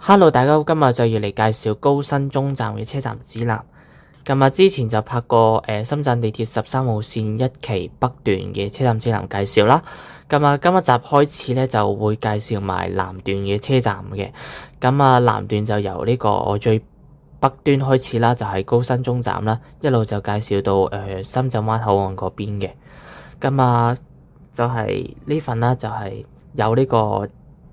Hello，大家好，今日就要嚟介紹高新中站嘅車站指南。之前就拍過深圳地鐵13號線一期北段嘅車站指南介紹啦。今一集開始咧就會介紹埋南段嘅車站嘅。南段就由呢個最北端開始啦，就係高新中站啦，一路就介紹到深圳灣口岸嗰邊嘅。就係呢份啦，就係有呢個。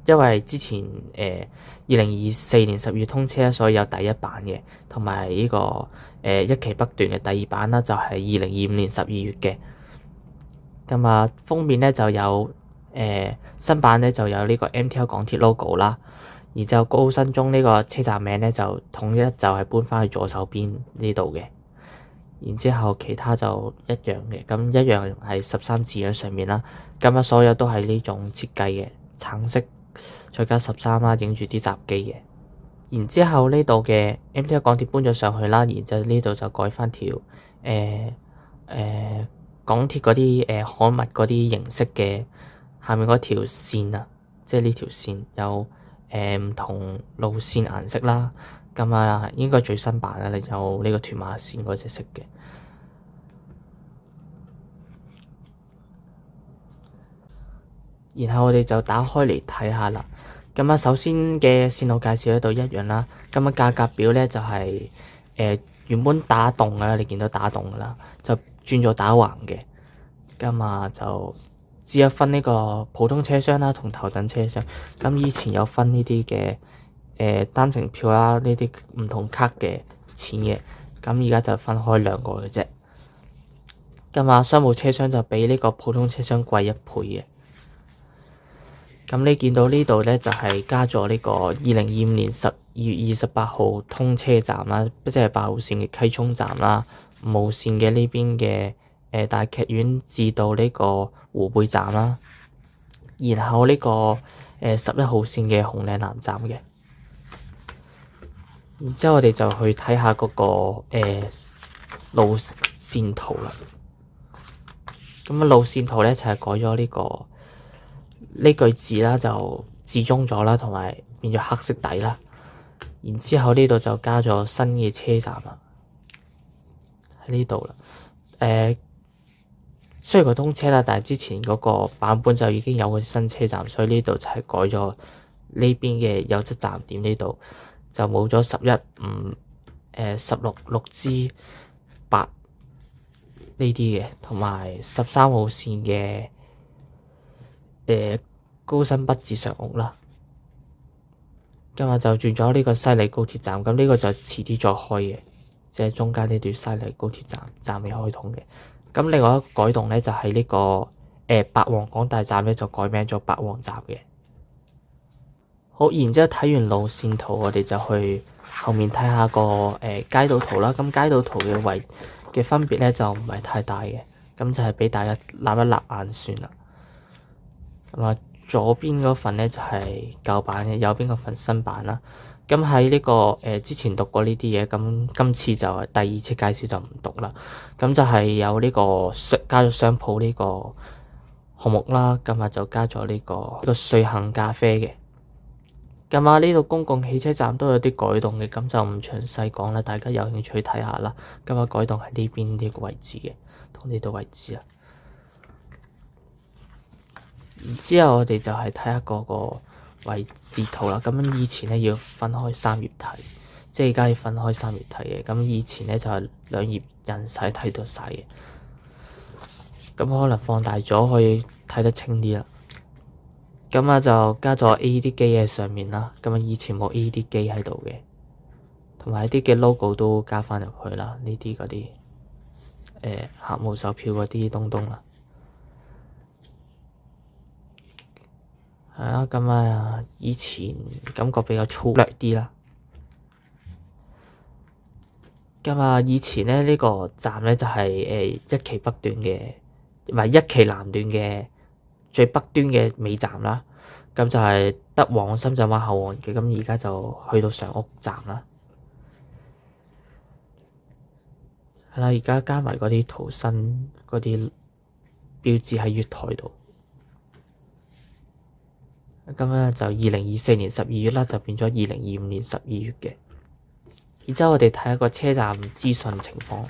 因為之前2024年10月通車，所以有第一版嘅，同埋呢個一期北段嘅第二版啦，就係2025年12月嘅。封面咧就有新版咧就有呢個 MTR 港鐵 logo 啦，然之後高新中呢個車站名咧就統一就係搬翻去左手邊呢度嘅，然之後其他就一樣嘅，咁一樣係13字樣上面啦。所有都係呢種設計嘅，橙色。再加13啦，影住啲閘機嘅。然之後呢度嘅 MTR 港鐵搬咗上去啦，然之後呢度就改翻條港鐵嗰啲刊物嗰啲形式嘅下面嗰條線啊，即係呢條線有唔同路線顏色啦。應該最新版啦，有呢個屯馬線嗰隻色嘅。然後我哋就打開嚟睇下啦。首先嘅線路介紹喺度一樣啦。價格表咧就係原本打戙噶啦，你見到打戙噶啦，就轉咗打橫嘅。就只有分呢個普通車廂啦同頭等車廂。以前有分呢啲嘅單程票啦，呢啲唔同卡嘅錢嘅。而家就分開兩個嘅啫。商務車廂就比呢個普通車廂貴1倍嘅。你見到呢度咧就係加咗呢個2025年12月28號通車站啦，即係8號線嘅溪涌站啦，5號線嘅呢邊嘅大劇院至到呢個湖背站啦，然後呢個11號線嘅紅嶺南站嘅。然之後我哋就去睇下嗰個路線圖啦。路線圖咧就係改咗呢句字啦，就字中咗啦，同埋變咗黑色底啦。然之後呢度就加咗新嘅車站啦，喺呢度啦。雖然佢通車啦，但係之前嗰個版本就已經有個新車站，所以呢度就係改咗呢邊嘅優質站點，呢度就冇咗11、5、16、6支8呢啲嘅，同埋13號線嘅高新北至上屋啦。就轉咗呢個西麗高鐵站，呢個就遲啲再開嘅，即係中間呢段西麗高鐵站暫未開通嘅。另外一個改動咧就係呢個白王港大站咧就改名咗白王站嘅。好，然之後睇完路線圖，我哋就去後面睇下個街道圖啦。街道圖嘅分別咧就唔係太大嘅，就係俾大家擸一擸眼算啦。左邊嗰份咧就係舊版嘅，右邊嗰份新版啦。喺呢個之前讀過呢啲嘢，今次就第二次介紹就唔讀啦。就係有呢個加咗商鋪呢個項目啦。就加咗呢個瑞幸咖啡嘅。呢度公共汽車站都有啲改動嘅，就唔詳細講啦，大家有興趣睇下啦。改動喺呢邊呢個位置嘅，同呢度位置啊。然之後我哋就係睇下嗰個位置圖啦。以前咧要分開3頁睇，即係而家要分開3頁睇嘅。以前咧就係2頁人使睇到晒嘅。可能放大咗可以睇得清啲啦。就加咗 AED 機喺上面啦。以前冇 AED 機喺度嘅，同埋啲嘅 logo 都加翻入去啦。呢啲嗰啲客務售票嗰啲東東啦。係啦，以前感覺比較粗略啲啦。以前咧呢個站咧就係一期北段嘅，唔係一期南段嘅最北端嘅尾站啦。就係得往深圳灣口岸嘅。而家就去到上屋站啦。係啦，而家加埋嗰啲圖新嗰啲標誌喺月台度。咁咧就2024年12月啦，就變咗2025年12月嘅。然之後我哋睇一個車站資訊情況。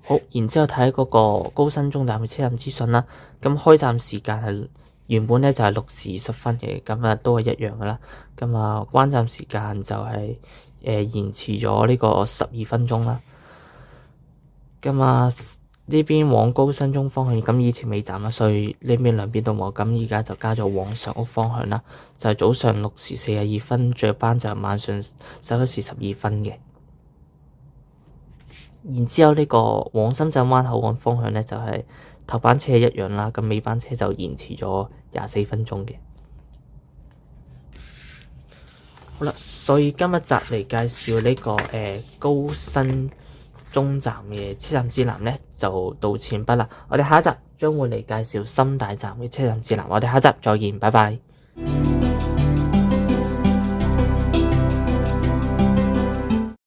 好，然之後睇嗰個高新中站嘅車站資訊啦。咁開站時間係原本咧就係6時20分嘅，咁啊都係一樣噶啦。咁啊關站時間就係延遲咗呢個12分鐘啦。咁啊呢邊往高新中方向，咁以前尾站啦，所以呢邊兩邊都冇。咁而家就加咗往上屋方向啦，就係早上6時42分，最後班就係晚上11時12分嘅。然之後呢個往深圳灣口岸方向咧，就係頭班車一樣啦，咁尾班車就延遲咗24分鐘嘅。好啦，所以今日集嚟介紹呢個高新中站嘅車站指南咧，就到此完畢啦。我哋下一集將會嚟介紹深大站嘅車站指南。我哋下一集再見，拜拜。